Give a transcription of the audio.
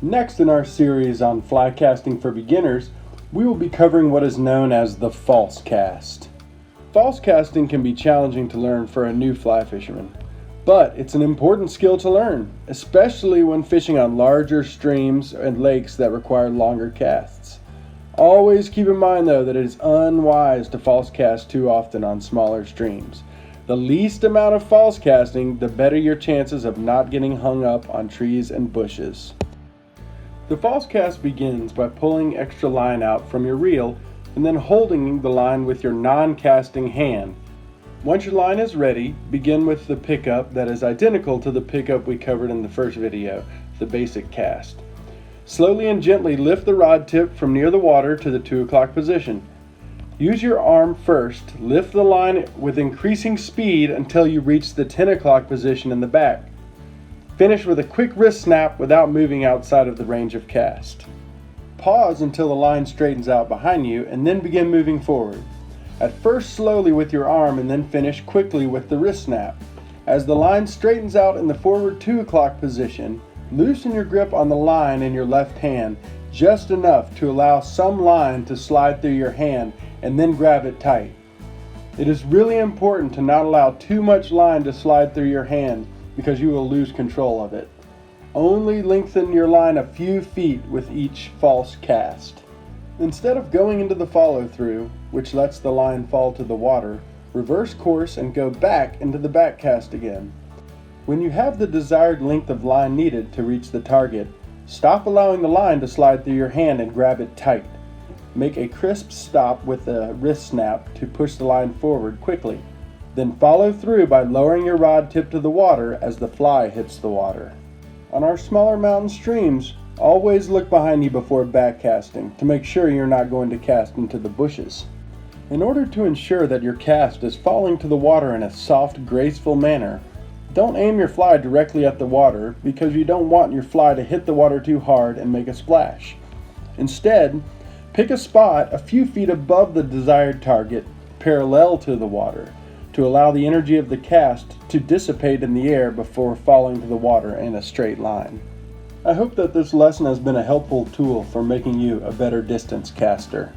Next in our series on fly casting for beginners, we will be covering what is known as the false cast. False casting can be challenging to learn for a new fly fisherman, but it's an important skill to learn, especially when fishing on larger streams and lakes that require longer casts. Always keep in mind though that it is unwise to false cast too often on smaller streams. The least amount of false casting, the better your chances of not getting hung up on trees and bushes. The false cast begins by pulling extra line out from your reel and then holding the line with your non-casting hand. Once your line is ready, begin with the pickup that is identical to the pickup we covered in the first video, the basic cast. Slowly and gently lift the rod tip from near the water to the 2 o'clock position. Use your arm first, lift the line with increasing speed until you reach the 10 o'clock position in the back. Finish with a quick wrist snap without moving outside of the range of cast. Pause until the line straightens out behind you and then begin moving forward. At first slowly with your arm and then finish quickly with the wrist snap. As the line straightens out in the forward 2 o'clock position, loosen your grip on the line in your left hand just enough to allow some line to slide through your hand and then grab it tight. It is really important to not allow too much line to slide through your hand because you will lose control of it. Only lengthen your line a few feet with each false cast. Instead of going into the follow through, which lets the line fall to the water, reverse course and go back into the back cast again. When you have the desired length of line needed to reach the target, stop allowing the line to slide through your hand and grab it tight. Make a crisp stop with a wrist snap to push the line forward quickly. Then follow through by lowering your rod tip to the water as the fly hits the water. On our smaller mountain streams, always look behind you before backcasting to make sure you're not going to cast into the bushes. In order to ensure that your cast is falling to the water in a soft, graceful manner, don't aim your fly directly at the water because you don't want your fly to hit the water too hard and make a splash. Instead, pick a spot a few feet above the desired target, parallel to the water, to allow the energy of the cast to dissipate in the air before falling to the water in a straight line. I hope that this lesson has been a helpful tool for making you a better distance caster.